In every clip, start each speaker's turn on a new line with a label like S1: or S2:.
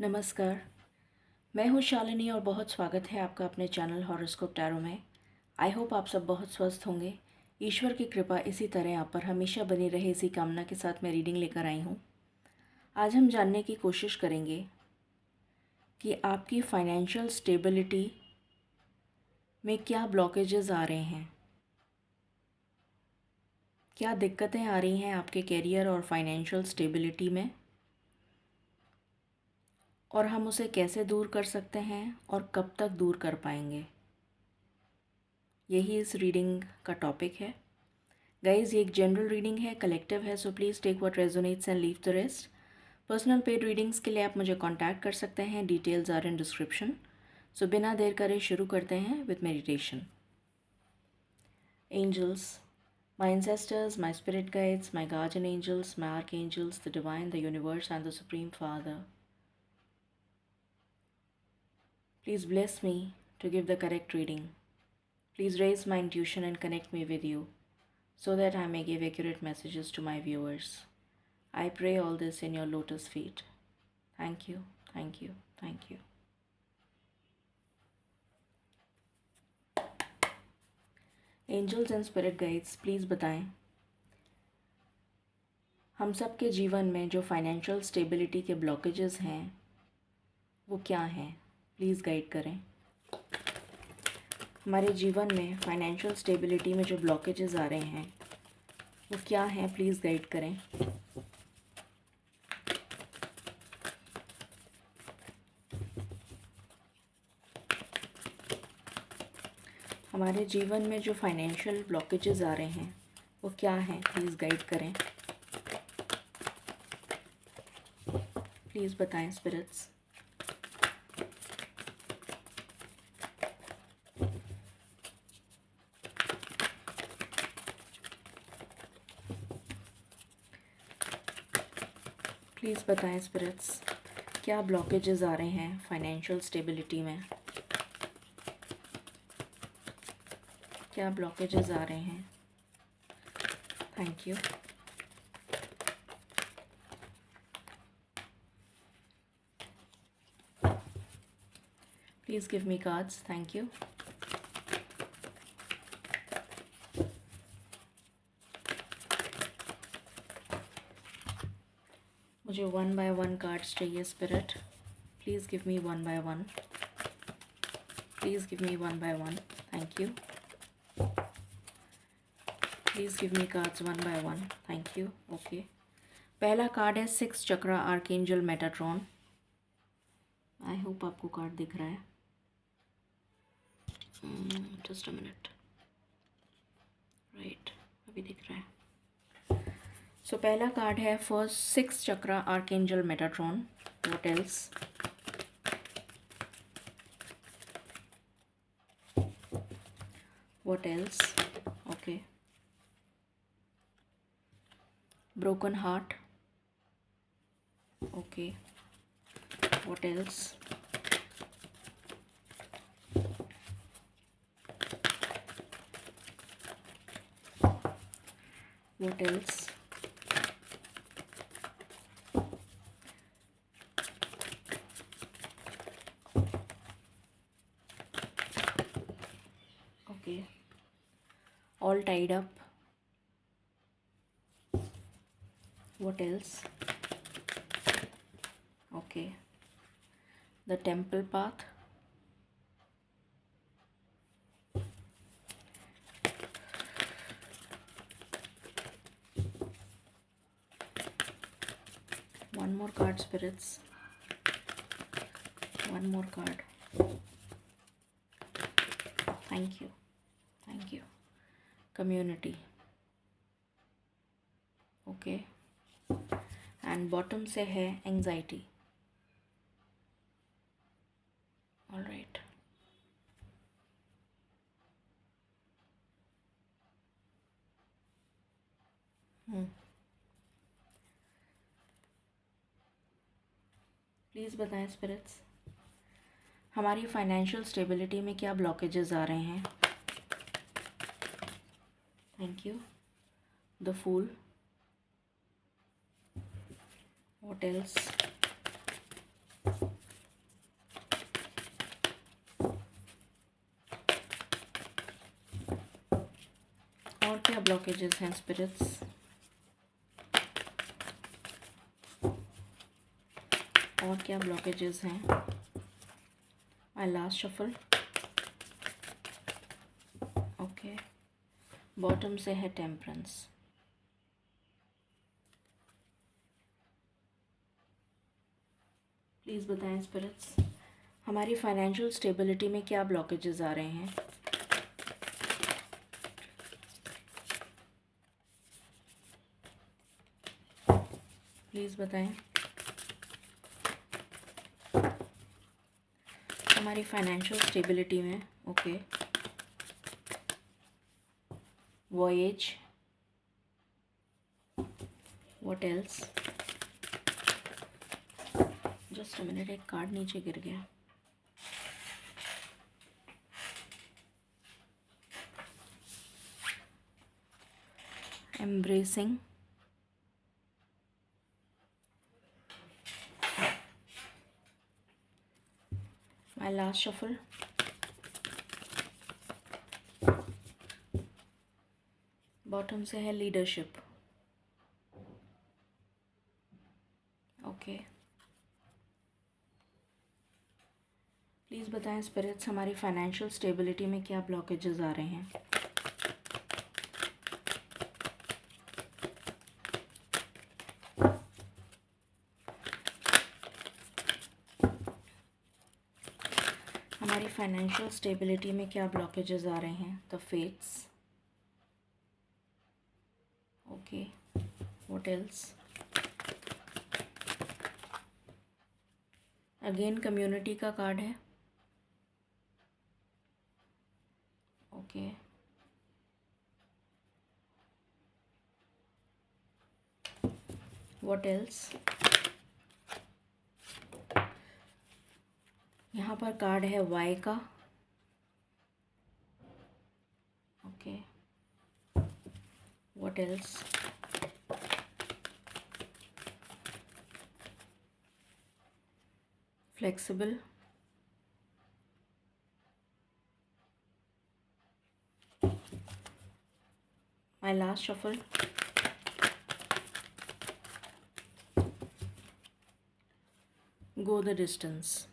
S1: नमस्कार। मैं हूँ शालिनी और बहुत स्वागत है आपका अपने चैनल हॉरोस्कोप टैरो में। आई होप आप सब बहुत स्वस्थ होंगे। ईश्वर की कृपा इसी तरह आप पर हमेशा बनी रहे, इसी कामना के साथ मैं रीडिंग लेकर आई हूँ। आज हम जानने की कोशिश करेंगे कि आपकी फाइनेंशियल स्टेबिलिटी में क्या ब्लॉकेजेस आ रहे हैं, क्या दिक्कतें आ रही हैं आपके कैरियर और फाइनेंशियल स्टेबिलिटी में, और हम उसे कैसे दूर कर सकते हैं और कब तक दूर कर पाएंगे। यही इस रीडिंग का टॉपिक है। गाइज, ये एक जनरल रीडिंग है, कलेक्टिव है, so please take what resonates and leave the rest. Personal paid readings के लिए आप मुझे कांटेक्ट कर सकते हैं, details are in description. So बिना देर करे शुरू करते हैं with meditation. Angels, my ancestors, my spirit guides, my guardian angels, my archangels, the divine, the universe and the supreme father, please bless me to give the correct reading. Please raise my intuition and connect me with you so that I may give accurate messages to my viewers. I pray all this in your lotus feet. Thank you, thank you, thank you. Angels and spirit guides, please बताएं हम सब के जीवन में जो financial stability के blockages हैं वो क्या हैं। प्लीज़ गाइड करें। हमारे जीवन में फाइनेंशियल स्टेबिलिटी में जो ब्लॉकेजेस आ रहे हैं वो क्या हैं, प्लीज़ गाइड करें। हमारे जीवन में जो फाइनेंशियल ब्लॉकेजेस आ रहे हैं वो क्या हैं, प्लीज़ गाइड करें। प्लीज़ बताएं स्पिरिट्स। प्लीज़ बताएं स्पिरिट्स, क्या ब्लॉकेजेस आ रहे हैं फाइनेंशियल स्टेबिलिटी में, क्या ब्लॉकेजेस आ रहे हैं। Thank you. Please give me cards. Thank you. मुझे 1 बाय 1 कार्ड्स चाहिए spirit. Please give me 1 by 1। Please give me 1 by 1। Thank you. Please give me cards 1 by 1। Thank you. Okay, पहला card है 6 chakra archangel Metatron. I hope आपको card दिख रहा है। Just a minute. Right, अभी दिख रहा है। सो पहला कार्ड है first 6 chakra archangel Metatron. What else? What else? Okay, broken heart. Okay, what else? What else? Okay, all tied up. What else? Okay, the temple path. One more card, spirits. One more card. Thank you, thank you. Community. Okay, and bottom से है anxiety. All right. Please बताएं spirits, हमारी financial stability में क्या blockages आ रहे हैं। Thank you. The fool. What else? क्या ब्लॉकेजेस हैं स्पिरिट्स? और क्या ब्लॉकेजेस हैं? My last shuffle. Okay, bottom से है टेम्परेंस। प्लीज़ बताएं स्पिरिट्स, हमारी फाइनेंशियल स्टेबिलिटी में क्या ब्लॉकेजेस आ रहे हैं? प्लीज़ बताएं। हमारी फाइनेंशियल स्टेबिलिटी में, okay, voyage, what else? Just a minute, एक कार्ड नीचे गिर गया। Embracing, my last shuffle. Bottom से है लीडरशिप। ओके, प्लीज़ बताएं स्पिरिट्स, हमारी फाइनेंशियल स्टेबिलिटी में क्या ब्लॉकेजेस आ रहे हैं? हमारी फाइनेंशियल स्टेबिलिटी में क्या ब्लॉकेजेस आ रहे हैं? The fates. Okay, what else? Again community का कार्ड है। Okay, what else? यहाँ पर कार्ड है वाई का। Okay, what else? Flexible, my last shuffle. Go the distance.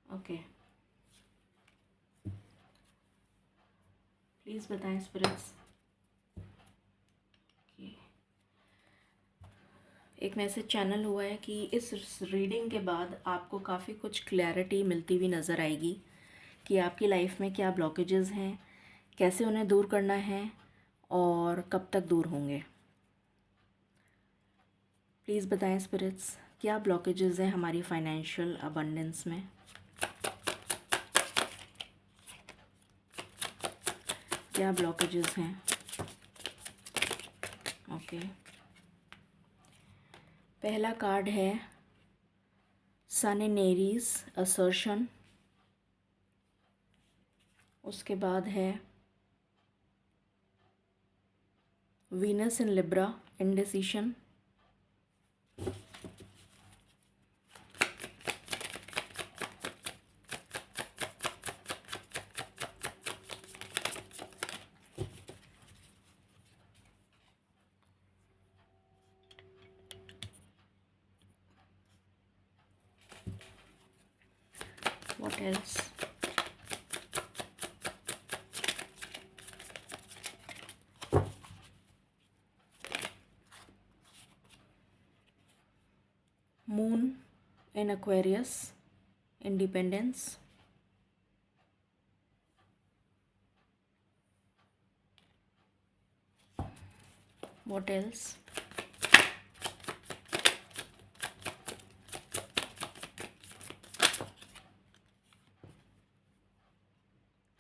S1: Okay, please बताएं स्पिरिट्स। एक मैसेज चैनल हुआ है कि इस रीडिंग के बाद आपको काफ़ी कुछ क्लैरिटी मिलती हुई नज़र आएगी कि आपकी लाइफ में क्या ब्लॉकेजेस हैं, कैसे उन्हें दूर करना है और कब तक दूर होंगे। प्लीज़ बताएं स्पिरिट्स, क्या ब्लॉकेजेस हैं हमारी फाइनेंशियल अबंडेंस में? क्या ब्लॉकेजेस हैं? ओके, पहला कार्ड है सन इन एरीज, असर्शन। उसके बाद है Venus in Libra, indecision. What else? Moon in Aquarius, independence. What else?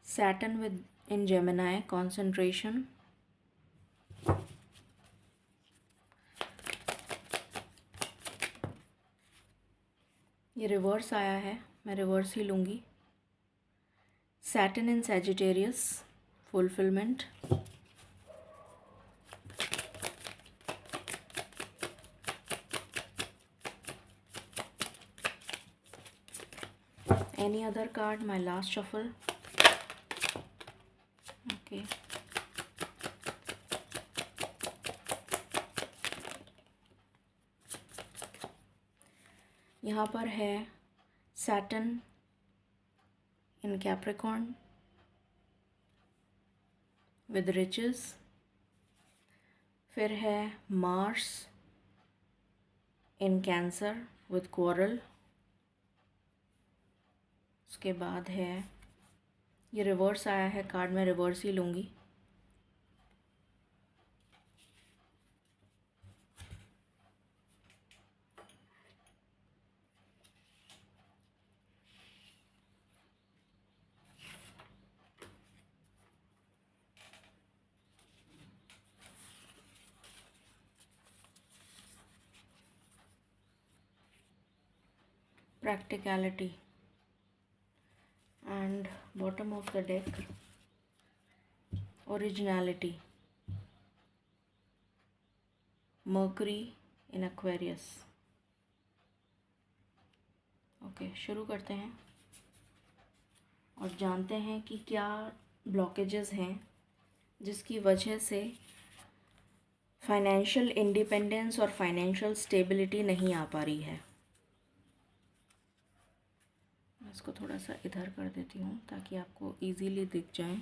S1: Saturn with in Gemini, concentration. ये रिवर्स आया है, मैं रिवर्स ही लूँगी। Saturn in Sagittarius, fulfillment. Any other card? My last shuffle. Okay, यहाँ पर है Saturn in Capricorn with riches, फिर है Mars in Cancer with quarrel, उसके बाद है ये रिवर्स आया है कार्ड, में रिवर्स ही लूँगी। practicality, and bottom of the deck originality, Mercury in Aquarius। Okay, शुरू करते हैं और जानते हैं कि क्या ब्लॉकेजेस हैं जिसकी वजह से फाइनेंशियल इंडिपेंडेंस और फाइनेंशियल स्टेबिलिटी नहीं आ पा रही है। मैं इसको थोड़ा सा इधर कर देती हूँ ताकि आपको इजीली दिख जाए।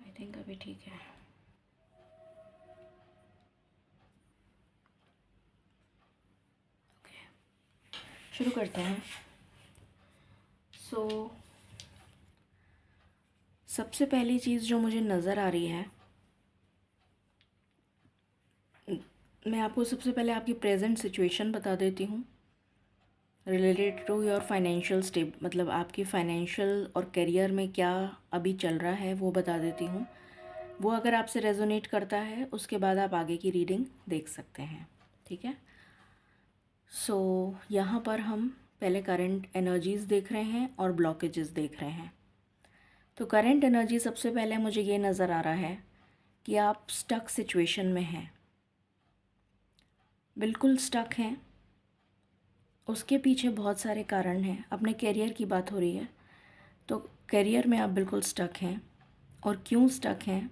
S1: आई थिंक अभी ठीक है। ओके, शुरू करते हैं। सबसे पहली चीज़ जो मुझे नज़र आ रही है, मैं आपको सबसे पहले आपकी प्रेजेंट सिचुएशन बता देती हूँ related to your financial step, मतलब आपकी फाइनेंशियल और करियर में क्या अभी चल रहा है वो बता देती हूँ। वो अगर आपसे रेजोनेट करता है उसके बाद आप आगे की रीडिंग देख सकते हैं, ठीक है। यहाँ पर हम पहले करंट एनर्जीज़ देख रहे हैं और ब्लॉकेजेस देख रहे हैं। तो करंट एनर्जी सबसे पहले मुझे ये नज़र आ रहा है कि आप स्टक सिचुएशन में हैं, बिल्कुल स्टक हैं। उसके पीछे बहुत सारे कारण हैं। अपने करियर की बात हो रही है तो करियर में आप बिल्कुल स्टक हैं। और क्यों स्टक हैं?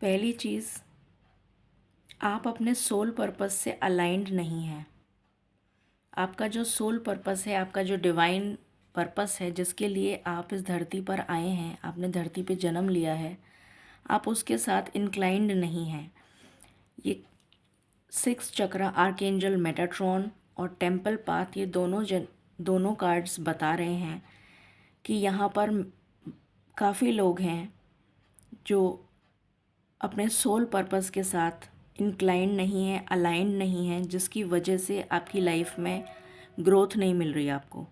S1: पहली चीज़, आप अपने सोल पर्पस से अलाइंड नहीं हैं। आपका जो सोल पर्पस है, आपका जो डिवाइन पर्पस है जिसके लिए आप इस धरती पर आए हैं, आपने धरती पे जन्म लिया है, आप उसके साथ इंक्लाइंड नहीं हैं। ये 6 चक्रा, आर्कएंजल मेटाट्रॉन और टेम्पल पाथ, ये दोनों कार्ड्स बता रहे हैं कि यहाँ पर काफ़ी लोग हैं जो अपने सोल पर्पस के साथ इंक्लाइंड नहीं है, अलाइंड नहीं है, जिसकी वजह से आपकी लाइफ में ग्रोथ नहीं मिल रही आपको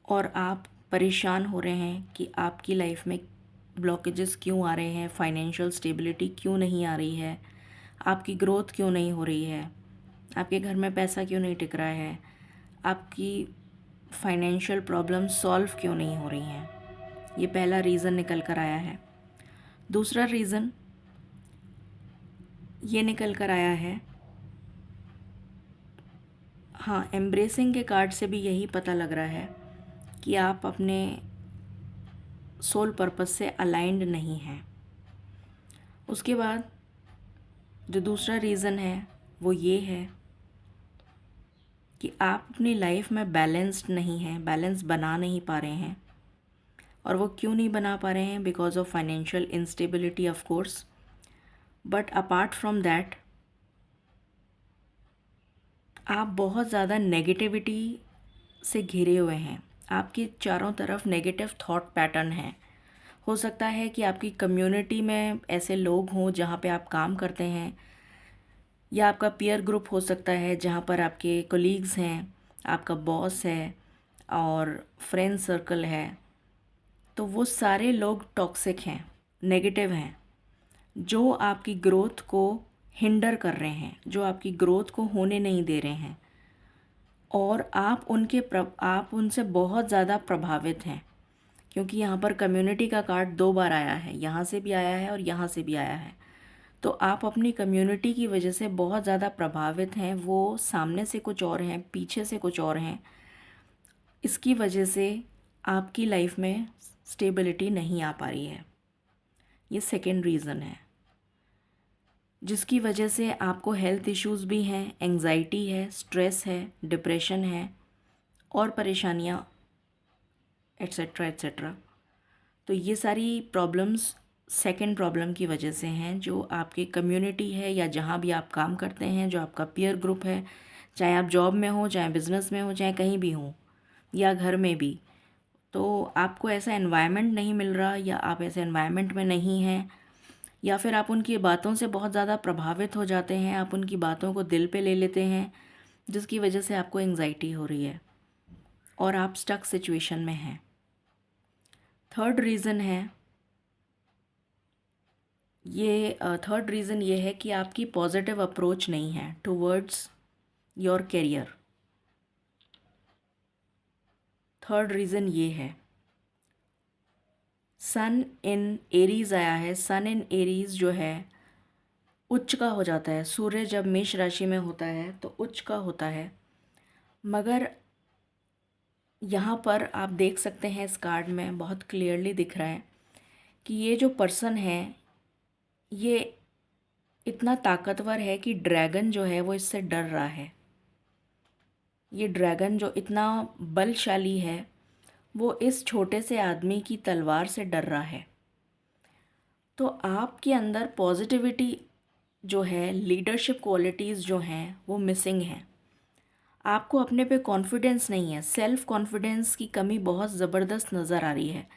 S1: और आप परेशान हो रहे हैं कि आपकी लाइफ में ब्लॉकेजेस क्यों आ रहे हैं, फाइनेंशियल स्टेबिलिटी क्यों नहीं आ रही है, आपकी ग्रोथ क्यों नहीं हो रही है, आपके घर में पैसा क्यों नहीं टिक रहा है, आपकी फाइनेंशियल प्रॉब्लम सॉल्व क्यों नहीं हो रही हैं। ये पहला रीज़न निकल कर आया है। दूसरा रीज़न ये निकल कर आया है, हाँ, एम्ब्रेसिंग के कार्ड से भी यही पता लग रहा है कि आप अपने सोल पर्पस से अलाइंड नहीं हैं। उसके बाद जो दूसरा रीज़न है वो ये है कि आप अपनी लाइफ में बैलेंस्ड नहीं हैं, बैलेंस बना नहीं पा रहे हैं। और वो क्यों नहीं बना पा रहे हैं? Because of financial instability of course. But apart from that, आप बहुत ज़्यादा नेगेटिविटी से घिरे हुए हैं। आपके चारों तरफ नेगेटिव थॉट पैटर्न है। हो सकता है कि आपकी कम्युनिटी में ऐसे लोग हों जहाँ पे आप काम करते हैं, या आपका पीयर ग्रुप हो सकता है जहाँ पर आपके कोलीग्स हैं, आपका बॉस है और फ्रेंड सर्कल है। तो वो सारे लोग टॉक्सिक हैं, नेगेटिव हैं, जो आपकी ग्रोथ को हिंडर कर रहे हैं, जो आपकी ग्रोथ को होने नहीं दे रहे हैं। और आप उनसे बहुत ज़्यादा प्रभावित हैं, क्योंकि यहाँ पर कम्युनिटी का कार्ड 2 बार आया है, यहाँ से भी आया है और यहाँ से भी आया है। तो आप अपनी कम्युनिटी की वजह से बहुत ज़्यादा प्रभावित हैं। वो सामने से कुछ और हैं, पीछे से कुछ और हैं। इसकी वजह से आपकी लाइफ में स्टेबिलिटी नहीं आ पा रही है। ये सेकेंड रीज़न है, जिसकी वजह से आपको हेल्थ इश्यूज़ भी हैं, एंग्जाइटी है, स्ट्रेस है, डिप्रेशन है और परेशानियाँ एट्सेट्रा एट्सेट्रा। तो ये सारी प्रॉब्लम्स सेकंड प्रॉब्लम की वजह से हैं, जो आपकी कम्युनिटी है या जहाँ भी आप काम करते हैं, जो आपका पीयर ग्रुप है, चाहे आप जॉब में हो, चाहे बिज़नेस में हो, चाहे कहीं भी हो या घर में भी। तो आपको ऐसा एनवायरनमेंट नहीं मिल रहा, या आप ऐसे एनवायरनमेंट में नहीं हैं, या फिर आप उनकी बातों से बहुत ज़्यादा प्रभावित हो जाते हैं, आप उनकी बातों को दिल पे ले लेते हैं, जिसकी वजह से आपको एंग्जाइटी हो रही है और आप स्टक सिचुएशन में हैं। थर्ड रीज़न है थर्ड रीज़न ये है कि आपकी पॉजिटिव अप्रोच नहीं है towards your career. Third reason ये है, सन इन एरीज़ आया है। सन इन एरीज़ जो है उच्च का हो जाता है। सूर्य जब मेष राशि में होता है तो उच्च का होता है। मगर यहाँ पर आप देख सकते हैं, इस कार्ड में बहुत क्लियरली दिख रहा है कि ये जो पर्सन है ये इतना ताकतवर है कि ड्रैगन जो है वो इससे डर रहा है। ये ड्रैगन जो इतना बलशाली है वो इस छोटे से आदमी की तलवार से डर रहा है। तो आपके अंदर पॉजिटिविटी जो है, लीडरशिप क्वालिटीज़ जो हैं वो मिसिंग हैं। आपको अपने पे कॉन्फिडेंस नहीं है, सेल्फ कॉन्फिडेंस की कमी बहुत ज़बरदस्त नज़र आ रही है।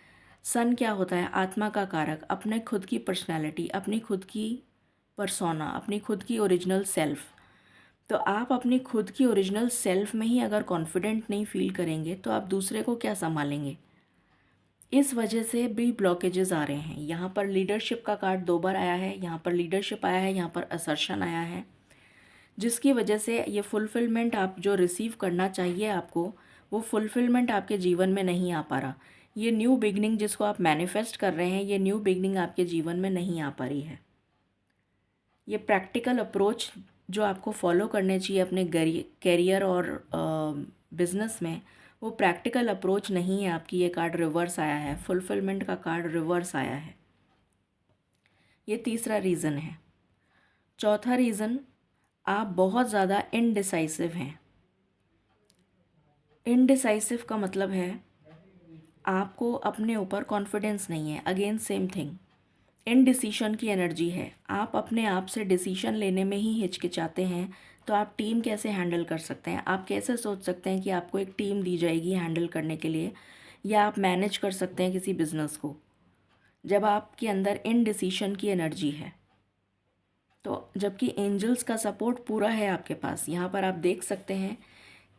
S1: सन क्या होता है? आत्मा का कारक, अपने खुद की पर्सनैलिटी, अपनी खुद की परसोना, अपनी खुद की ओरिजिनल सेल्फ। तो आप अपनी खुद की ओरिजिनल सेल्फ में ही अगर कॉन्फिडेंट नहीं फील करेंगे तो आप दूसरे को क्या संभालेंगे? इस वजह से भी ब्लॉकेजेस आ रहे हैं। यहाँ पर लीडरशिप का कार्ड 2 बार आया है, यहाँ पर लीडरशिप आया है, यहाँ पर असर्शन आया है, जिसकी वजह से ये फुलफ़िलमेंट आप जो रिसीव करना चाहिए आपको, वो फुलफ़िलमेंट आपके जीवन में नहीं आ पा रहा। ये न्यू बिगनिंग जिसको आप मैनिफेस्ट कर रहे हैं, ये न्यू बिगनिंग आपके जीवन में नहीं आ पा रही है। ये प्रैक्टिकल अप्रोच जो आपको फॉलो करने चाहिए अपने कैरियर और बिजनेस में, वो प्रैक्टिकल अप्रोच नहीं है आपकी। ये कार्ड रिवर्स आया है, फुलफिलमेंट का कार्ड रिवर्स आया है। ये तीसरा रीज़न है। चौथा रीज़न, आप बहुत ज़्यादा इनडिसाइसिव हैं। इनडिसाइसिव का मतलब है आपको अपने ऊपर कॉन्फिडेंस नहीं है। अगेन सेम थिंग, इनडिसीशन की एनर्जी है। आप अपने आप से डिसीशन लेने में ही हिचकिचाते हैं। तो आप टीम कैसे हैंडल कर सकते हैं? आप कैसे सोच सकते हैं कि आपको एक टीम दी जाएगी हैंडल करने के लिए, या आप मैनेज कर सकते हैं किसी बिज़नेस को, जब आपके अंदर इनडिसीशन की एनर्जी है? तो जबकि एंजल्स का सपोर्ट पूरा है आपके पास। यहाँ पर आप देख सकते हैं,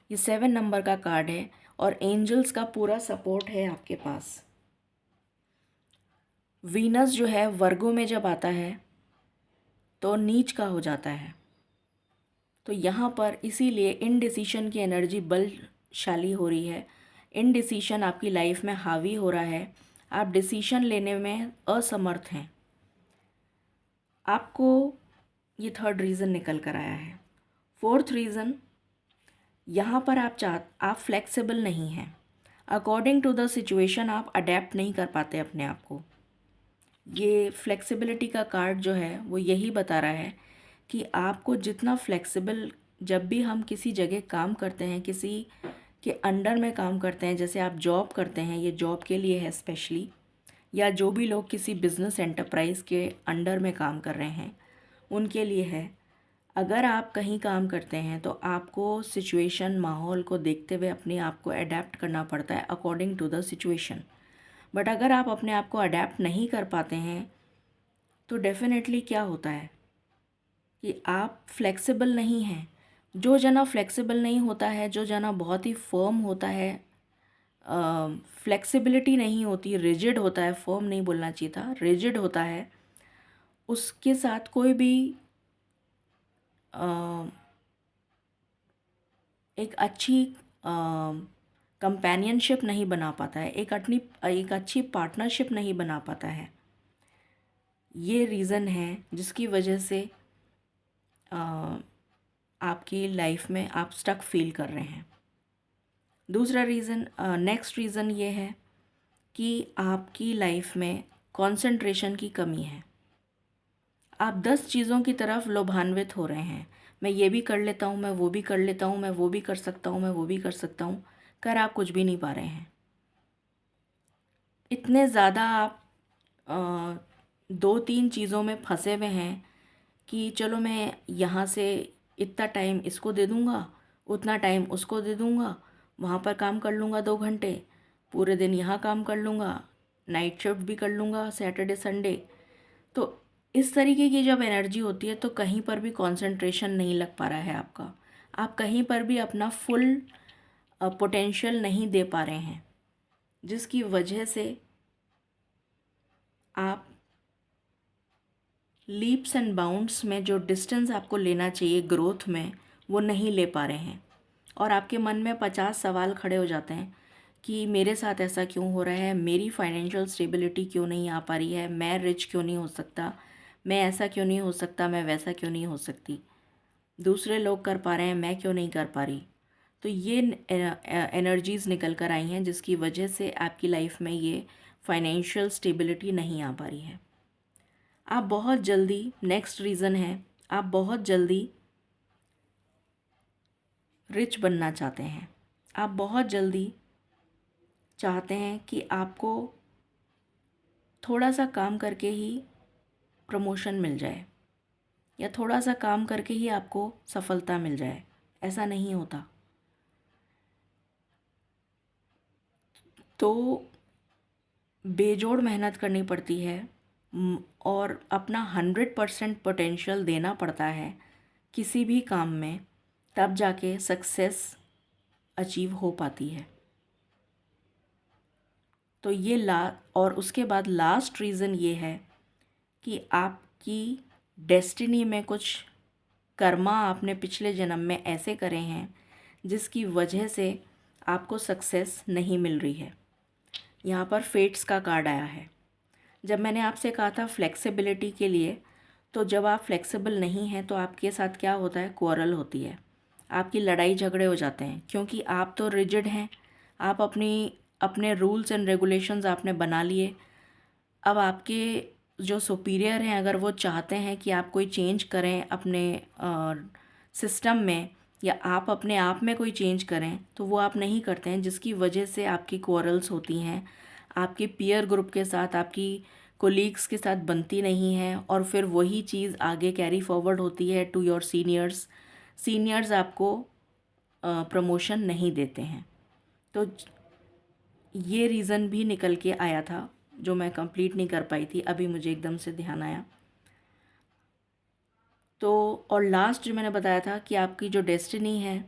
S1: ये 7 नंबर का कार्ड है और एंजल्स का पूरा सपोर्ट है आपके पास। वीनस जो है वर्गों में जब आता है तो नीच का हो जाता है। तो यहाँ पर इसीलिए इनडिसीशन की एनर्जी बलशाली हो रही है। इनडिसीशन आपकी लाइफ में हावी हो रहा है। आप डिसीशन लेने में असमर्थ हैं। आपको ये थर्ड रीज़न निकल कर आया है। फोर्थ रीज़न, यहाँ पर आप फ्लेक्सिबल नहीं हैं। अकॉर्डिंग टू द सिचुएशन आप अडेप्ट नहीं कर पाते अपने आप को। ये फ्लेक्सिबिलिटी का कार्ड जो है वो यही बता रहा है कि आपको जितना फ्लेक्सिबल, जब भी हम किसी जगह काम करते हैं, किसी के अंडर में काम करते हैं, जैसे आप जॉब करते हैं, ये जॉब के लिए है स्पेशली, या जो भी लोग किसी बिज़नेस एंटरप्राइज के अंडर में काम कर रहे हैं उनके लिए है। अगर आप कहीं काम करते हैं तो आपको सिचुएशन, माहौल को देखते हुए अपने आप को अडेप्ट करना पड़ता है according to the situation. But अगर आप अपने आप को अडेप्ट नहीं कर पाते हैं तो डेफिनेटली क्या होता है कि आप फ्लेक्सिबल नहीं हैं। जो जना फ्लेक्सिबल नहीं होता है, जो जना बहुत ही फर्म होता है, फ्लेक्सिबिलिटी नहीं होती, रिजिड होता है, फर्म नहीं बोलना चाहिए था, रिजिड होता है, उसके साथ कोई भी एक अच्छी कंपेनियनशिप नहीं बना पाता है, एक अच्छी पार्टनरशिप नहीं बना पाता है। ये रीज़न है जिसकी वजह से आपकी लाइफ में आप स्टक फील कर रहे हैं। दूसरा रीज़न, नेक्स्ट रीज़न ये है कि आपकी लाइफ में कंसंट्रेशन की कमी है। आप 10 चीज़ों की तरफ लोभान्वित हो रहे हैं। मैं ये भी कर लेता हूँ, मैं वो भी कर लेता हूँ, मैं वो भी कर सकता हूँ, मैं वो भी कर सकता हूँ, कर आप कुछ भी नहीं पा रहे हैं। इतने ज़्यादा आप 2-3 चीज़ों में फंसे हुए हैं कि चलो मैं यहाँ से इतना टाइम इसको दे दूँगा, उतना टाइम उसको दे दूँगा, वहाँ पर काम कर लूँगा 2 घंटे, पूरे दिन यहाँ काम कर लूँगा, नाइट शिफ्ट भी कर लूँगा सैटरडे संडे। तो इस तरीके की जब एनर्जी होती है तो कहीं पर भी कंसंट्रेशन नहीं लग पा रहा है आपका। आप कहीं पर भी अपना फुल पोटेंशियल नहीं दे पा रहे हैं, जिसकी वजह से आप लीप्स एंड बाउंड्स में जो डिस्टेंस आपको लेना चाहिए ग्रोथ में, वो नहीं ले पा रहे हैं। और आपके मन में 50 सवाल खड़े हो जाते हैं कि मेरे साथ ऐसा क्यों हो रहा है, मेरी फाइनेंशियल स्टेबिलिटी क्यों नहीं आ पा रही है, मैं रिच क्यों नहीं हो सकता, मैं ऐसा क्यों नहीं हो सकता, मैं वैसा क्यों नहीं हो सकती, दूसरे लोग कर पा रहे हैं, मैं क्यों नहीं कर पा रही। तो ये एनर्जीज़ निकल कर आई हैं जिसकी वजह से आपकी लाइफ में ये फाइनेंशियल स्टेबिलिटी नहीं आ पा रही है। आप बहुत जल्दी, नेक्स्ट रीज़न है, आप बहुत जल्दी रिच बनना चाहते हैं। आप बहुत जल्दी चाहते हैं कि आपको थोड़ा सा काम करके ही प्रमोशन मिल जाए, या थोड़ा सा काम करके ही आपको सफलता मिल जाए। ऐसा नहीं होता। तो बेजोड़ मेहनत करनी पड़ती है और अपना 100% पोटेंशियल देना पड़ता है किसी भी काम में, तब जाके सक्सेस अचीव हो पाती है। तो ये और उसके बाद लास्ट रीज़न ये है कि आपकी डेस्टिनी में कुछ कर्मा आपने पिछले जन्म में ऐसे करे हैं जिसकी वजह से आपको सक्सेस नहीं मिल रही है। यहाँ पर फेट्स का कार्ड आया है। जब मैंने आपसे कहा था फ्लेक्सिबिलिटी के लिए, तो जब आप फ्लेक्सिबल नहीं हैं तो आपके साथ क्या होता है, क्वारल होती है, आपकी लड़ाई झगड़े हो जाते हैं, क्योंकि आप तो रिजिड हैं। आप अपने रूल्स एंड रेगुलेशंस आपने बना लिए। अब आपके जो सुपीरियर हैं, अगर वो चाहते हैं कि आप कोई चेंज करें अपने सिस्टम में, या आप अपने आप में कोई चेंज करें, तो वो आप नहीं करते हैं, जिसकी वजह से आपकी क्वारल्स होती हैं। आपके पीयर ग्रुप के साथ, आपकी कोलीग्स के साथ बनती नहीं है, और फिर वही चीज़ आगे कैरी फॉरवर्ड होती है टू योर सीनियर्स। सीनियर्स आपको प्रमोशन नहीं देते हैं। तो ये रीज़न भी निकल के आया था जो मैं कंप्लीट नहीं कर पाई थी, अभी मुझे एकदम से ध्यान आया। तो और लास्ट जो मैंने बताया था कि आपकी जो डेस्टिनी है,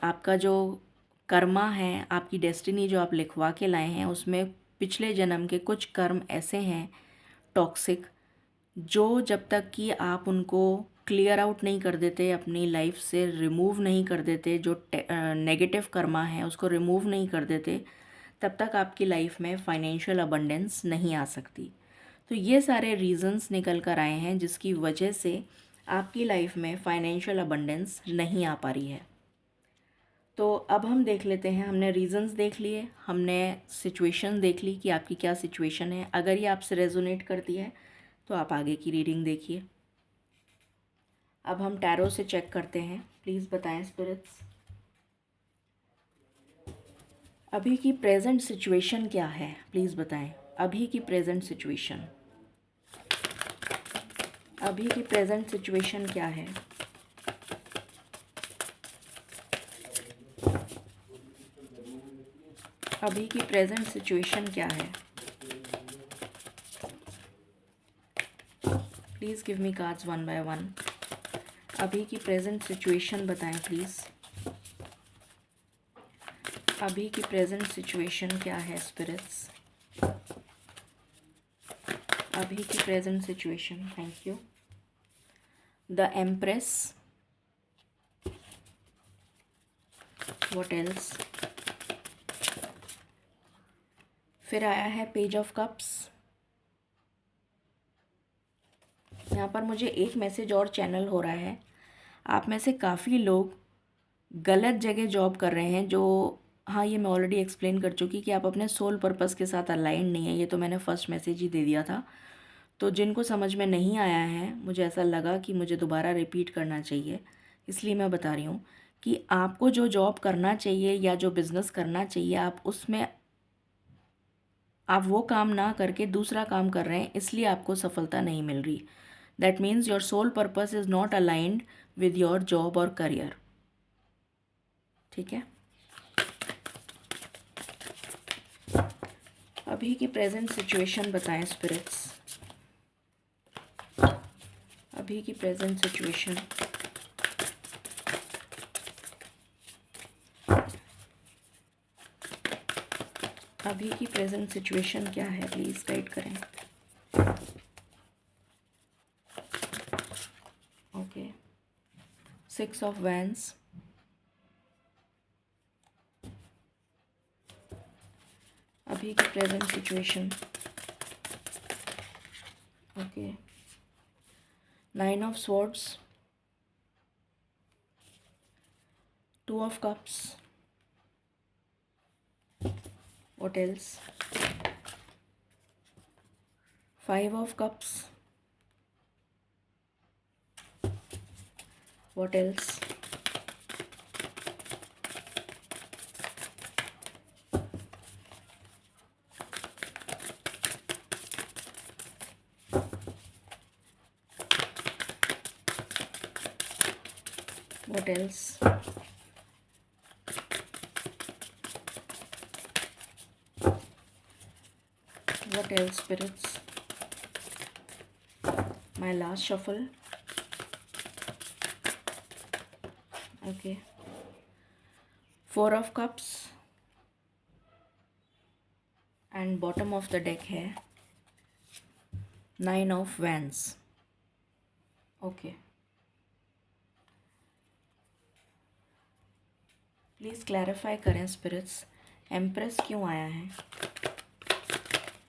S1: आपका जो कर्मा है, आपकी डेस्टिनी जो आप लिखवा के लाए हैं, उसमें पिछले जन्म के कुछ कर्म ऐसे हैं टॉक्सिक, जो जब तक कि आप उनको क्लियर आउट नहीं कर देते, अपनी लाइफ से रिमूव नहीं कर देते, जो नेगेटिव कर्मा है उसको रिमूव नहीं कर देते, तब तक आपकी लाइफ में फाइनेंशियल अबंडेंस नहीं आ सकती। तो ये सारे रीज़न्स निकल कर आए हैं जिसकी वजह से आपकी लाइफ में फाइनेंशियल अबंडेंस नहीं आ पा रही है। तो अब हम देख लेते हैं, हमने रीज़न्स देख लिए, हमने सिचुएशन देख ली कि आपकी क्या सिचुएशन है। अगर ये आपसे रेजोनेट करती है तो आप आगे की रीडिंग देखिए। अब हम टैरो से चेक करते हैं। प्लीज़ बताएं स्पिरिट्स, अभी की प्रेजेंट सिचुएशन क्या है। प्लीज़ बताएं अभी की प्रेजेंट सिचुएशन, अभी की प्रेजेंट सिचुएशन क्या है। अभी की प्रेजेंट सिचुएशन क्या है। Please give me cards one by one. अभी की प्रेजेंट सिचुएशन बताएं प्लीज़। अभी की प्रेजेंट सिचुएशन क्या है स्पिरिट्स। अभी की present situation, thank you. The empress, what else. फिर आया है पेज ऑफ कप्स, यहाँ पर मुझे एक मैसेज और चैनल हो रहा है, आप में से काफ़ी लोग गलत जगह जॉब कर रहे हैं। जो हाँ, ये मैं ऑलरेडी एक्सप्लेन कर चुकी कि आप अपने सोल पर्पस के साथ अलाइन नहीं है, ये तो मैंने फर्स्ट मैसेज ही दे दिया था। तो जिनको समझ में नहीं आया है, मुझे ऐसा लगा कि मुझे दोबारा रिपीट करना चाहिए, इसलिए मैं बता रही हूँ कि आपको जो जॉब करना चाहिए या जो बिज़नेस करना चाहिए, आप वो काम ना करके दूसरा काम कर रहे हैं, इसलिए आपको सफलता नहीं मिल रही। That means your soul purpose is not aligned with your job और करियर। ठीक है, अभी की प्रेजेंट सिचुएशन बताएं स्पिरिट्स, अभी की प्रेजेंट सिचुएशन। अभी की प्रेजेंट सिचुएशन क्या है, प्लीज़ गाइड करें। ओके, 6 ऑफ वैंड्स, अभी की present situation. Okay, 9 of swords, 2 of cups, what else, 5 of cups, what else, what else, what else spirits, my last shuffle. Okay, 4 of cups and bottom of the deck है 9 of wands. Okay, please clarify करें spirits, empress क्यों आया है,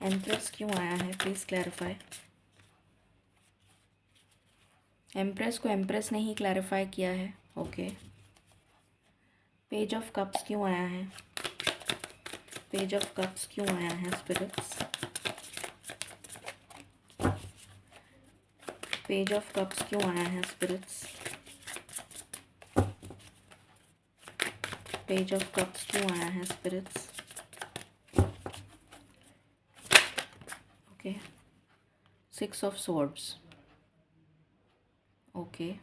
S1: empress क्यों आया है, please clarify. Empress को empress ने ही क्लैरिफाई किया है। ओके, पेज ऑफ कप्स क्यों आया है, पेज ऑफ कप्स क्यों आया है स्पिरिट्स, पेज ऑफ कप्स क्यों आया है स्पिरिट्स, पेज ऑफ कप्स क्यों आया है spirits. Okay, 6 of swords. Okay,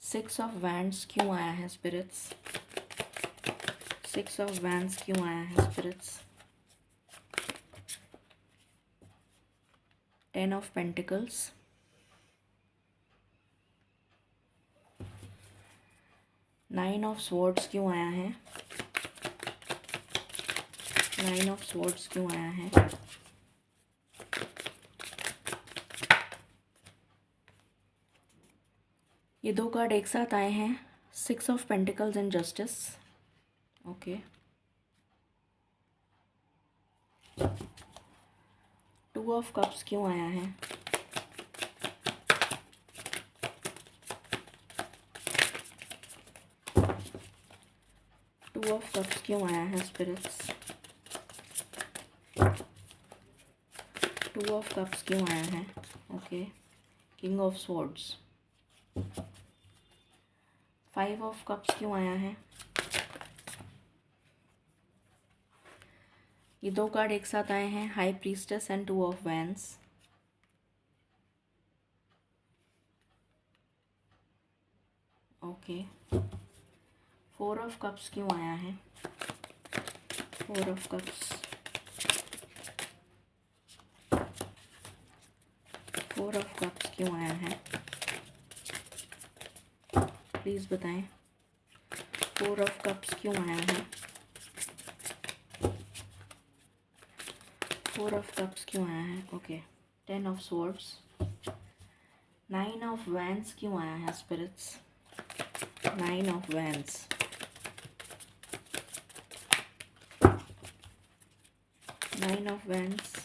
S1: 6 of wands क्यों आया है स्पिरिट्स, 6 ऑफ वैंड्स क्यों आया है spirits. 10 of pentacles, 9 of swords क्यों आया है, 9 ऑफ स्वॉर्ड्स क्यों आया है। ये दो कार्ड एक साथ आए हैं, 6 of pentacles and justice. Okay, 2 of cups क्यों आया है, 2 ऑफ कप्स क्यों आया है स्पिरिट्स, 2 ऑफ कप्स क्यों आया है। Okay, king of swords, 5 of cups क्यों आया है। ये दो कार्ड एक साथ आए हैं, high priestess and 2 of wands. Okay, 4 of cups क्यों आया है, 4 ऑफ कप्स, 4 ऑफ कप्स क्यों आया है, प्लीज़ बताएं। 4 ऑफ कप्स क्यों आया है, 4 ऑफ कप्स क्यों आया है। Okay, 10 of swords, 9 of wands क्यों आया है spirits, 9 of wands, 9 of wands,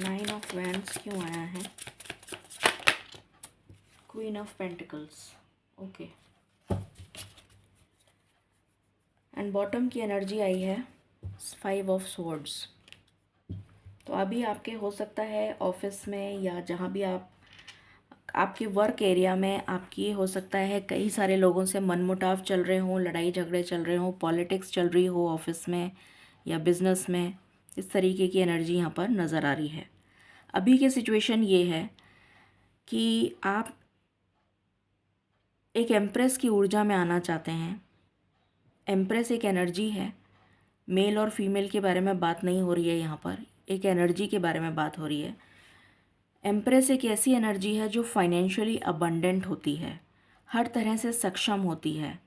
S1: nine of wands क्यों आया है? Queen of pentacles, okay. And bottom की एनर्जी आई है फाइव ऑफ स्वॉर्ड्स। तो अभी आपके हो सकता है ऑफिस में या जहाँ भी आप आपके वर्क एरिया में आपकी हो सकता है कई सारे लोगों से मनमुटाव चल रहे हों, लड़ाई झगड़े चल रहे हों, पॉलिटिक्स चल रही हो ऑफिस में या बिजनेस में। इस तरीके की एनर्जी यहाँ पर नज़र आ रही है। अभी की सिचुएशन ये है कि आप एक एम्प्रेस की ऊर्जा में आना चाहते हैं। एम्प्रेस एक एनर्जी है, मेल और फीमेल के बारे में बात नहीं हो रही है यहाँ पर, एक एनर्जी के बारे में बात हो रही है। एम्प्रेस एक ऐसी एनर्जी है जो फाइनेंशियली अबंडेंट होती है, हर तरह से सक्षम होती है।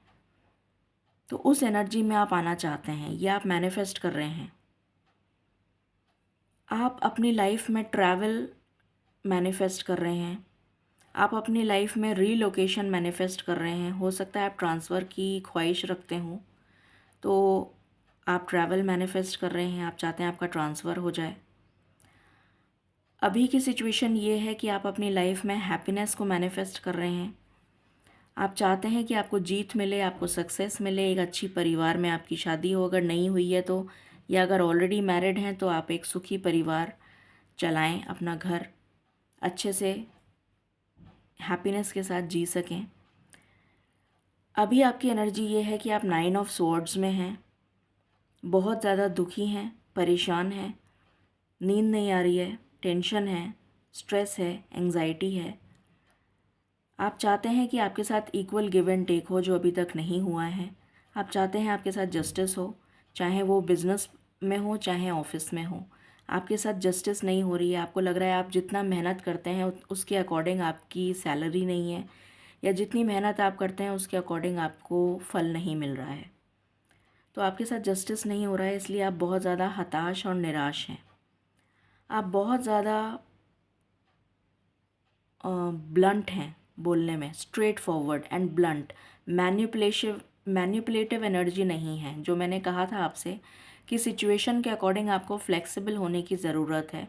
S1: तो उस एनर्जी में आप आना चाहते हैं या आप मैनिफेस्ट कर रहे हैं। आप अपनी लाइफ में ट्रैवल मैनिफेस्ट कर रहे हैं, आप अपनी लाइफ में रीलोकेशन मैनिफेस्ट कर रहे हैं। हो सकता है आप ट्रांसफ़र की ख्वाहिश रखते हों, तो आप ट्रैवल मैनिफेस्ट कर रहे हैं, आप चाहते हैं आपका ट्रांसफ़र हो जाए। अभी की सिचुएशन ये है कि आप अपनी लाइफ में हैप्पीनेस को मैनिफेस्ट कर रहे हैं। आप चाहते हैं कि आपको जीत मिले, आपको सक्सेस मिले, एक अच्छी परिवार में आपकी शादी हो, अगर नहीं हुई है तो, या अगर ऑलरेडी मैरिड हैं तो आप एक सुखी परिवार चलाएं, अपना घर अच्छे से हैप्पीनेस के साथ जी सकें। अभी आपकी एनर्जी ये है कि आप नाइन ऑफ स्वॉर्ड्स में हैं, बहुत ज़्यादा दुखी हैं, परेशान हैं, नींद नहीं आ रही है, टेंशन है, स्ट्रेस है, एंजाइटी है। आप चाहते हैं कि आपके साथ इक्वल गिव एंड टेक हो, जो अभी तक नहीं हुआ है। आप चाहते हैं आपके साथ जस्टिस हो, चाहे वो बिज़नेस में हो चाहे ऑफिस में हो। आपके साथ जस्टिस नहीं हो रही है, आपको लग रहा है आप जितना मेहनत करते हैं उसके अकॉर्डिंग आपकी सैलरी नहीं है, या जितनी मेहनत आप करते हैं उसके अकॉर्डिंग आपको फल नहीं मिल रहा है। तो आपके साथ जस्टिस नहीं हो रहा है, इसलिए आप बहुत ज़्यादा हताश और निराश हैं। आप बहुत ज़्यादा ब्लंट हैं बोलने में, straight forward and blunt. Manipulative energy नहीं है। जो मैंने कहा था आपसे कि सिचुएशन के अकॉर्डिंग आपको फ्लेक्सिबल होने की ज़रूरत है,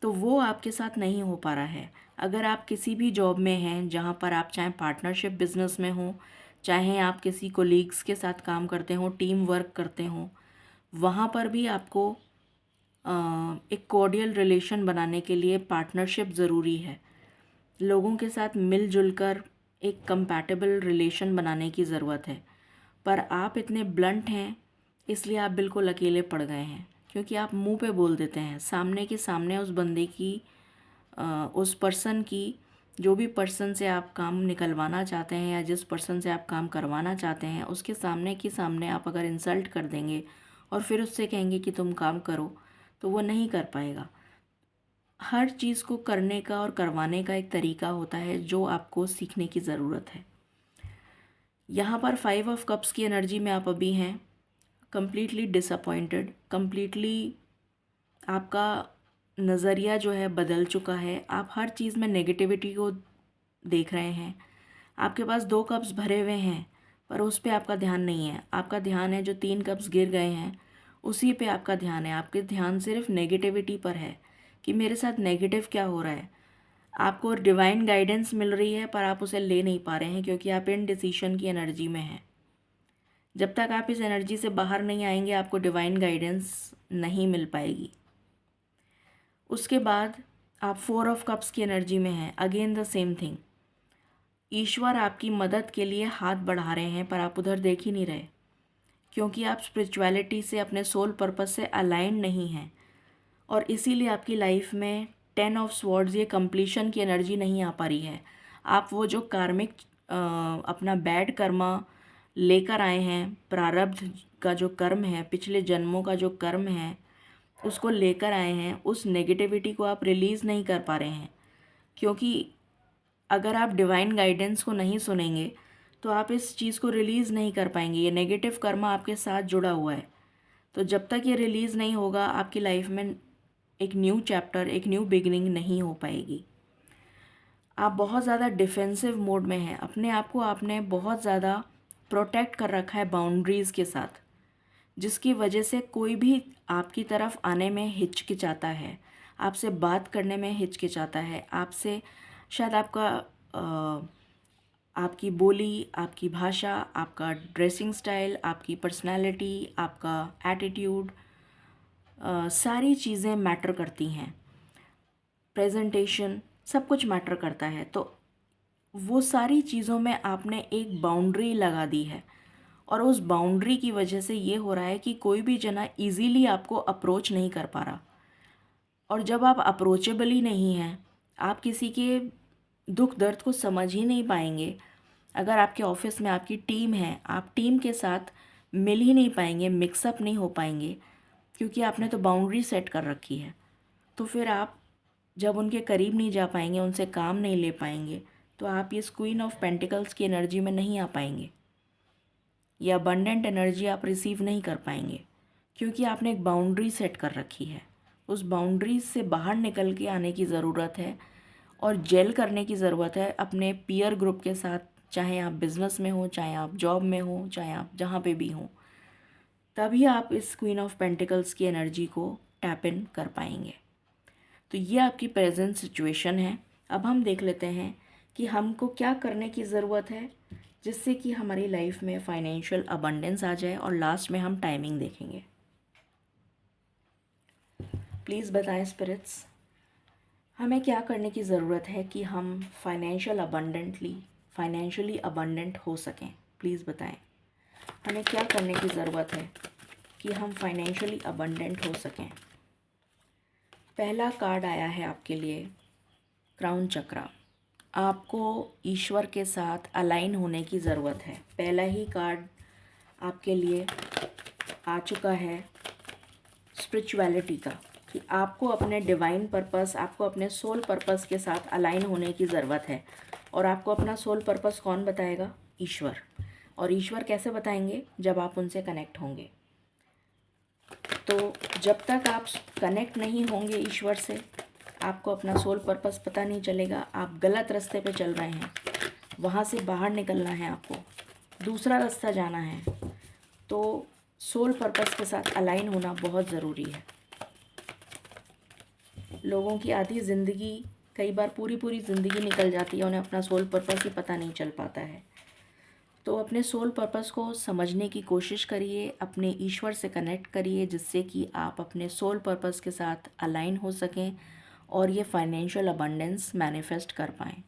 S1: तो वो आपके साथ नहीं हो पा रहा है। अगर आप किसी भी जॉब में हैं जहाँ पर आप चाहे पार्टनरशिप बिजनेस में हो, चाहे आप किसी कोलीग्स के साथ काम करते हो, टीम वर्क करते हो, वहाँ पर भी आपको एक कॉर्डियल रिलेशन बनाने के लिए पार्टनरशिप ज़रूरी है। लोगों के साथ मिलजुल कर एक कंपैटिबल रिलेशन बनाने की ज़रूरत है। पर आप इतने ब्लंट हैं, इसलिए आप बिल्कुल अकेले पड़ गए हैं, क्योंकि आप मुंह पे बोल देते हैं सामने के सामने उस बंदे की, उस पर्सन की, जो भी पर्सन से आप काम निकलवाना चाहते हैं या जिस पर्सन से आप काम करवाना चाहते हैं, उसके सामने आप अगर इंसल्ट कर देंगे और फिर उससे कहेंगे कि तुम काम करो, तो वो नहीं कर पाएगा। हर चीज़ को करने का और करवाने का एक तरीका होता है जो आपको सीखने की ज़रूरत है। यहाँ पर फाइव ऑफ कप्स की एनर्जी में आप अभी हैं, कम्प्लीटली डिसअपॉइंटेड, कम्प्लीटली आपका नज़रिया जो है बदल चुका है। आप हर चीज़ में नेगेटिविटी को देख रहे हैं। आपके पास 2 कप्स भरे हुए हैं, पर उस पे आपका ध्यान नहीं है। आपका ध्यान है जो 3 कप्स गिर गए हैं, उसी पे आपका ध्यान है। आपके ध्यान सिर्फ नेगेटिविटी पर है कि मेरे साथ नेगेटिव क्या हो रहा है। आपको डिवाइन गाइडेंस मिल रही है, पर आप उसे ले नहीं पा रहे हैं क्योंकि आप इनडिसीशन की एनर्जी में हैं। जब तक आप इस एनर्जी से बाहर नहीं आएंगे, आपको डिवाइन गाइडेंस नहीं मिल पाएगी। उसके बाद आप 4 ऑफ कप्स की एनर्जी में हैं, अगेन द सेम थिंग। ईश्वर आपकी मदद के लिए हाथ बढ़ा रहे हैं, पर आप उधर देख ही नहीं रहे, क्योंकि आप स्पिरिचुअलिटी से, अपने सोल पर्पस से अलाइन नहीं हैं। और इसीलिए आपकी लाइफ में 10 ऑफ स्वॉर्ड्स, ये कंप्लीशन की एनर्जी नहीं आ पा रही है। आप वो जो कार्मिक अपना बैड कर्मा लेकर आए हैं, प्रारब्ध का जो कर्म है, पिछले जन्मों का जो कर्म है, उसको लेकर आए हैं, उस नेगेटिविटी को आप रिलीज़ नहीं कर पा रहे हैं। क्योंकि अगर आप डिवाइन गाइडेंस को नहीं सुनेंगे तो आप इस चीज़ को रिलीज़ नहीं कर पाएंगे। ये नेगेटिव कर्मा आपके साथ जुड़ा हुआ है, तो जब तक ये रिलीज़ नहीं होगा, आपकी लाइफ में एक न्यू चैप्टर, एक न्यू बिगिनिंग नहीं हो पाएगी। आप बहुत ज़्यादा डिफेंसिव मोड में हैं। अपने आप को आपने बहुत ज़्यादा प्रोटेक्ट कर रखा है बाउंड्रीज़ के साथ, जिसकी वजह से कोई भी आपकी तरफ आने में हिचकिचाता है। आपसे बात करने में हिचकिचाता है, आपसे शायद आपकी बोली, आपकी भाषा, आपका ड्रेसिंग स्टाइल, आपकी पर्सनालिटी, आपका एटीट्यूड, सारी चीज़ें मैटर करती हैं। प्रेजेंटेशन, सब कुछ मैटर करता है। तो वो सारी चीज़ों में आपने एक बाउंड्री लगा दी है, और उस बाउंड्री की वजह से ये हो रहा है कि कोई भी जना इजीली आपको अप्रोच नहीं कर पा रहा। और जब आप अप्रोचेबल ही नहीं हैं, आप किसी के दुख दर्द को समझ ही नहीं पाएंगे। अगर आपके ऑफिस में आपकी टीम है, आप टीम के साथ मिल ही नहीं पाएंगे, मिक्सअप नहीं हो पाएंगे, क्योंकि आपने तो बाउंड्री सेट कर रखी है। तो फिर आप जब उनके करीब नहीं जा पाएंगे, उनसे काम नहीं ले पाएंगे, तो आप इस क्वीन ऑफ पेंटिकल्स की एनर्जी में नहीं आ पाएंगे, या अबंडेंट एनर्जी आप रिसीव नहीं कर पाएंगे, क्योंकि आपने एक बाउंड्री सेट कर रखी है। उस बाउंड्री से बाहर निकल के आने की ज़रूरत है, और जेल करने की ज़रूरत है अपने पीयर ग्रुप के साथ, चाहे आप बिज़नेस में हो, चाहे आप जॉब में हो, चाहे आप जहाँ पे भी हों। तभी आप इस क्वीन ऑफ पेंटिकल्स की एनर्जी को टैप इन कर पाएंगे। तो ये आपकी प्रेजेंट सिचुएशन है। अब हम देख लेते हैं कि हमको क्या करने की ज़रूरत है जिससे कि हमारी लाइफ में फाइनेंशियल अबंडेंस आ जाए, और लास्ट में हम टाइमिंग देखेंगे। प्लीज़ बताएं स्पिरिट्स, हमें क्या करने की ज़रूरत है कि हम फाइनेंशियली अबंडेंट हो सकें। प्लीज़ बताएं हमें क्या करने की ज़रूरत है कि हम फाइनेंशियली अबंडेंट हो सकें। पहला कार्ड आया है आपके लिए, क्राउन चक्रा। आपको ईश्वर के साथ अलाइन होने की ज़रूरत है। पहला ही कार्ड आपके लिए आ चुका है स्पिरिचुअलिटी का, कि आपको अपने डिवाइन पर्पस, आपको अपने सोल पर्पस के साथ अलाइन होने की ज़रूरत है। और आपको अपना सोल पर्पस कौन बताएगा? ईश्वर। और ईश्वर कैसे बताएंगे? जब आप उनसे कनेक्ट होंगे। तो जब तक आप कनेक्ट नहीं होंगे ईश्वर से, आपको अपना सोल पर्पस पता नहीं चलेगा। आप गलत रास्ते पे चल रहे हैं, वहाँ से बाहर निकलना है, आपको दूसरा रास्ता जाना है। तो सोल पर्पस के साथ अलाइन होना बहुत ज़रूरी है। लोगों की आधी ज़िंदगी, कई बार पूरी पूरी ज़िंदगी निकल जाती है, उन्हें अपना सोल पर्पस ही पता नहीं चल पाता है। तो अपने सोल पर्पस को समझने की कोशिश करिए, अपने ईश्वर से कनेक्ट करिए, जिससे कि आप अपने सोल पर्पस के साथ अलाइन हो सकें और ये फाइनेंशियल अबंडेंस मैनिफेस्ट कर पाएँ।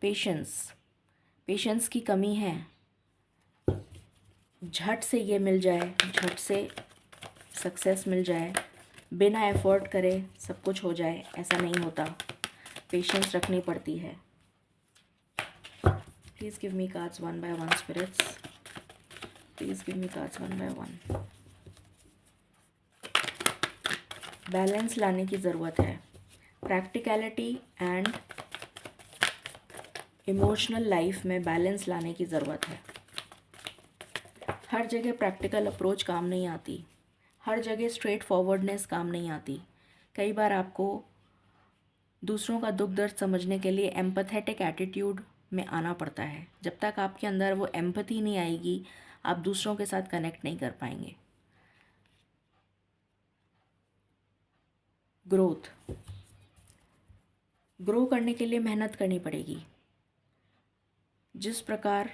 S1: पेशेंस की कमी है। झट से ये मिल जाए, झट से सक्सेस मिल जाए, बिना एफर्ट करे सब कुछ हो जाए, ऐसा नहीं होता। पेशेंस रखनी पड़ती है। Please give me cards one by one spirits, please give me cards one by one. Balance लाने की ज़रूरत है। प्रैक्टिकलिटी एंड इमोशनल लाइफ में बैलेंस लाने की ज़रूरत है। हर जगह प्रैक्टिकल अप्रोच काम नहीं आती, हर जगह स्ट्रेट फॉरवर्डनेस काम नहीं आती। कई बार आपको दूसरों का दुख दर्द समझने के लिए एम्पैथेटिक एटीट्यूड में आना पड़ता है। जब तक आपके अंदर वो एम्पैथी नहीं आएगी, आप दूसरों के साथ कनेक्ट नहीं कर पाएंगे। ग्रो करने के लिए मेहनत करनी पड़ेगी। जिस प्रकार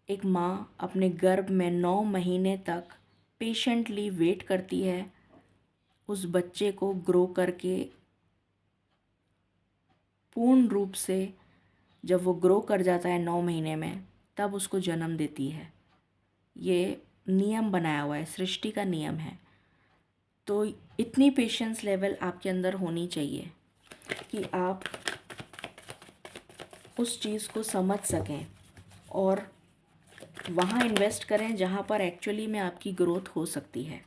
S1: एक माँ अपने गर्भ में 9 महीने तक पेशेंटली वेट करती है उस बच्चे को ग्रो करके पूर्ण रूप से, जब वो ग्रो कर जाता है 9 महीने में, तब उसको जन्म देती है। ये नियम बनाया हुआ है, सृष्टि का नियम है। तो इतनी पेशेंस लेवल आपके अंदर होनी चाहिए कि आप उस चीज़ को समझ सकें और वहाँ इन्वेस्ट करें जहाँ पर एक्चुअली में आपकी ग्रोथ हो सकती है।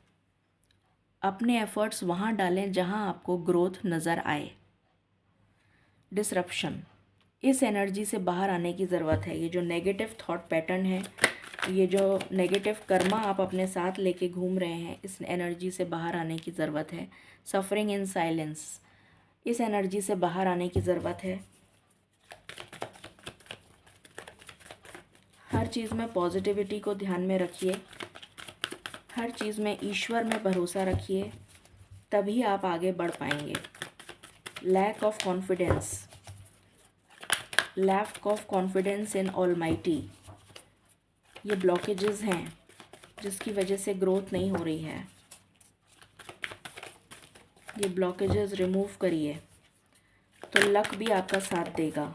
S1: अपने एफ़र्ट्स वहाँ डालें जहाँ आपको ग्रोथ नज़र आए। डिसरप्शन, इस एनर्जी से बाहर आने की ज़रूरत है। ये जो नेगेटिव थॉट पैटर्न है, ये जो नेगेटिव कर्मा आप अपने साथ लेके घूम रहे हैं, इस एनर्जी से बाहर आने की ज़रूरत है। सफरिंग इन साइलेंस, इस एनर्जी से बाहर आने की ज़रूरत है। हर चीज़ में पॉजिटिविटी को ध्यान में रखिए, हर चीज़ में ईश्वर में भरोसा रखिए, तभी आप आगे बढ़ पाएंगे। Lack of confidence, lack of confidence in almighty, ये ब्लॉकेजेस हैं जिसकी वजह से ग्रोथ नहीं हो रही है। ये ब्लॉकेजेस रिमूव करिए तो लक भी आपका साथ देगा।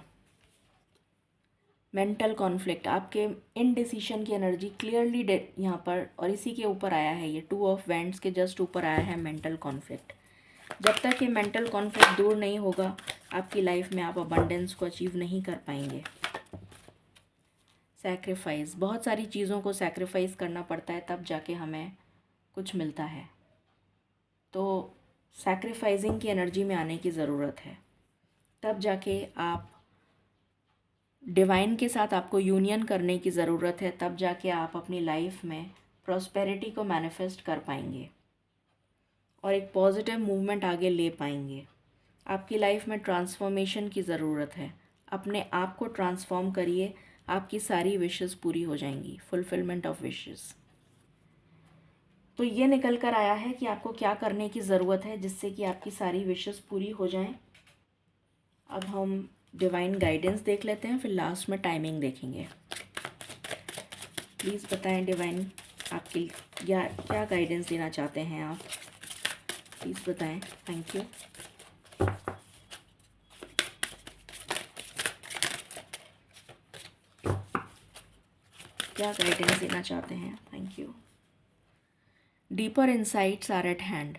S1: मेंटल कॉन्फ्लिक्ट, आपके इनडिसीशन की एनर्जी क्लियरली यहाँ पर, और इसी के ऊपर आया है ये 2 ऑफ वैंड्स के जस्ट ऊपर आया है मेंटल कॉन्फ्लिक्ट। जब तक ये मेंटल कॉन्फ्लिक्ट दूर नहीं होगा आपकी लाइफ में आप अबंडेंस को अचीव नहीं कर पाएंगे। सैक्रिफाइस, बहुत सारी चीज़ों को सैक्रिफाइस करना पड़ता है तब जाके हमें कुछ मिलता है। तो सैक्रिफाइसिंग की एनर्जी में आने की ज़रूरत है, तब जाके आप डिवाइन के साथ आपको यूनियन करने की ज़रूरत है, तब जाके आप अपनी लाइफ में प्रॉस्पेरिटी को मैनिफेस्ट कर पाएंगे और एक पॉजिटिव मूवमेंट आगे ले पाएंगे। आपकी लाइफ में ट्रांसफॉर्मेशन की ज़रूरत है। अपने आप को ट्रांसफॉर्म करिए, आपकी सारी विशेस पूरी हो जाएंगी। Fulfilment of wishes. तो ये निकल कर आया है कि आपको क्या करने की ज़रूरत है जिससे कि आपकी सारी विशेस पूरी हो जाएं। अब हम डिवाइन गाइडेंस देख लेते हैं, फिर लास्ट में टाइमिंग देखेंगे। प्लीज़ बताएं डिवाइन आपकी क्या गाइडेंस देना चाहते हैं आप, प्लीज़ बताएं। Thank you. क्या गाइडेंस देना चाहते हैं, thank you. Deeper insights are at hand,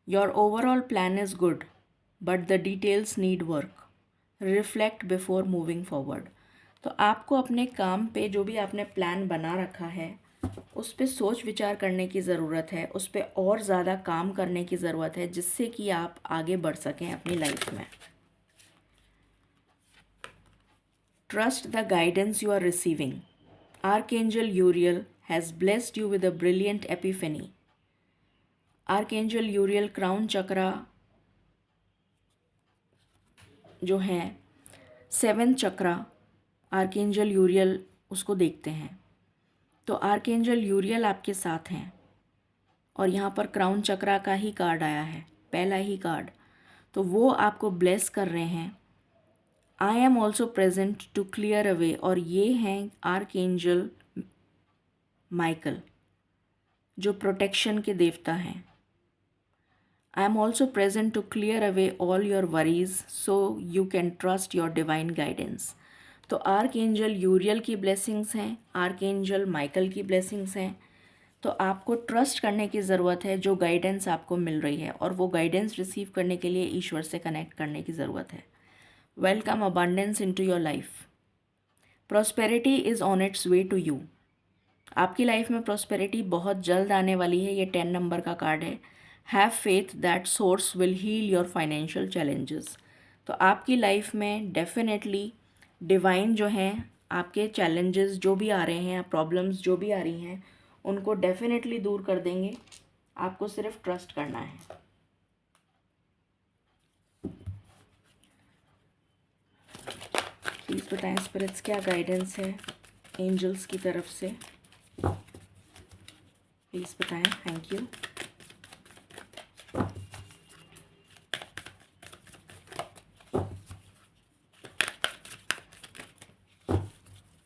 S1: your overall plan is good but the details need work, reflect before moving forward. तो आपको अपने काम पे जो भी आपने प्लान बना रखा है उस पर सोच विचार करने की ज़रूरत है, उस पर और ज़्यादा काम करने की ज़रूरत है जिससे कि आप आगे बढ़ सकें अपनी लाइफ में। Trust the guidance you are receiving, archangel Uriel has blessed you with a brilliant epiphany. Archangel Uriel crown chakra जो है 7th चक्रा, आर्कएंजल यूरियल उसको देखते हैं। तो आर्कएंजल यूरियल आपके साथ हैं और यहाँ पर क्राउन चक्रा का ही कार्ड आया है, पहला ही कार्ड। तो वो आपको ब्लेस कर रहे हैं। I am also present to clear away, और ये हैं आर्कएंजल माइकल जो प्रोटेक्शन के देवता हैं। I am also present to clear away all your worries so you can trust your divine guidance. तो आर्कएंजल यूरियल की ब्लेसिंग्स हैं, आर्कएंजल माइकल की ब्लेसिंग्स हैं। तो आपको ट्रस्ट करने की ज़रूरत है जो गाइडेंस आपको मिल रही है, और वो गाइडेंस रिसीव करने के लिए ईश्वर से कनेक्ट करने की ज़रूरत है। Welcome abundance into your life, prosperity is on its way to you. आपकी लाइफ में प्रॉस्पेरिटी बहुत जल्द आने वाली है। ये 10 नंबर का कार्ड है। Have faith that source will heal your financial challenges. तो आपकी लाइफ में डेफिनेटली डिवाइन जो हैं, आपके चैलेंजेस जो भी आ रहे हैं, प्रॉब्लम्स जो भी आ रही हैं, उनको डेफिनेटली दूर कर देंगे। आपको सिर्फ ट्रस्ट करना है। प्लीज़ बताएं स्पिरिट्स क्या गाइडेंस है एंजल्स की तरफ से, प्लीज़ बताएं। Thank you.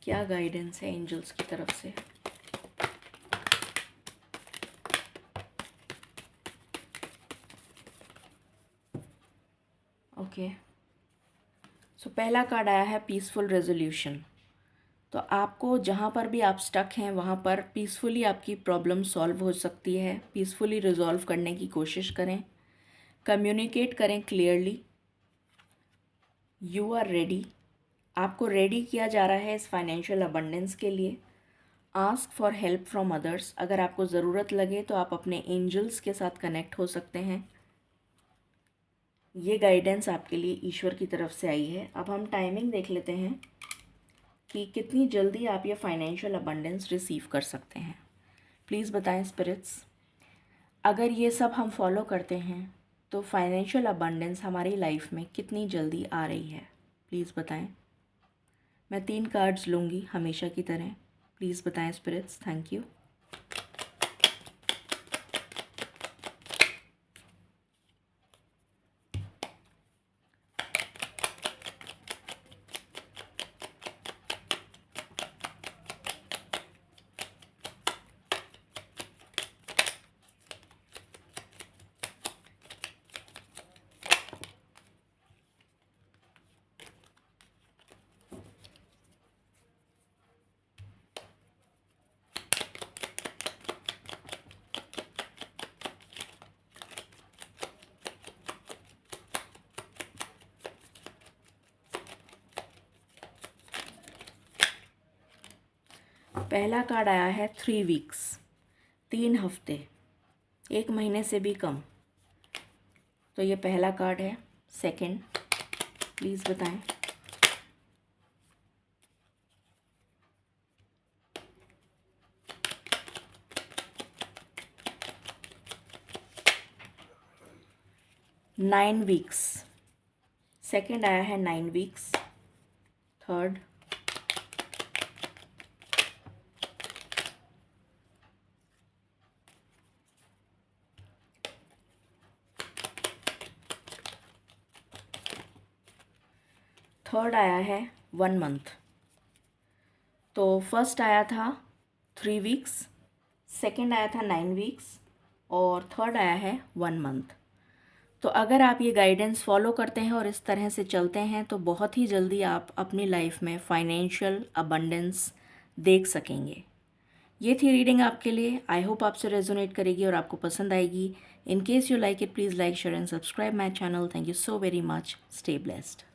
S1: क्या गाइडेंस है एंजल्स की तरफ से। ओके, सो पहला कार्ड आया है पीसफुल रेजोल्यूशन। तो आपको जहाँ पर भी आप स्टक हैं वहाँ पर पीसफुली आपकी प्रॉब्लम सॉल्व हो सकती है। पीसफुली रिजॉल्व करने की कोशिश करें, कम्युनिकेट करें क्लियरली। यू आर रेडी, आपको रेडी किया जा रहा है इस फाइनेंशियल अबंडेंस के लिए। Ask for help from others, अगर आपको ज़रूरत लगे तो आप अपने एंजल्स के साथ कनेक्ट हो सकते हैं। ये गाइडेंस आपके लिए ईश्वर की तरफ से आई है। अब हम टाइमिंग देख लेते हैं कि कितनी जल्दी आप ये फाइनेंशियल अबंडेंस रिसीव कर सकते हैं। प्लीज़ बताएं स्पिरिट्स, अगर ये सब हम फॉलो करते हैं तो फाइनेंशियल अबंडेंस हमारी लाइफ में कितनी जल्दी आ रही है, प्लीज़ बताएं। मैं 3 कार्ड्स लूँगी हमेशा की तरह। प्लीज़ बताएं स्पिरिट्स। Thank you. पहला कार्ड आया है 3 वीक्स, 3 हफ्ते, 1 महीने से भी कम। तो ये पहला कार्ड है। सेकंड प्लीज़ बताएं। नाइन वीक्स, सेकंड आया है 9 वीक्स। थर्ड, थर्ड आया है 1 मंथ। तो फर्स्ट आया था 3 वीक्स, सेकंड आया था 9 वीक्स और थर्ड आया है 1 मंथ। तो अगर आप ये गाइडेंस फॉलो करते हैं और इस तरह से चलते हैं तो बहुत ही जल्दी आप अपनी लाइफ में फाइनेंशियल अबंडेंस देख सकेंगे। ये थी रीडिंग आपके लिए। आई होप आपसे रेजोनेट करेगी और आपको पसंद आएगी। In case you like it, please like, share and subscribe my channel. Thank you so very much. Stay blessed.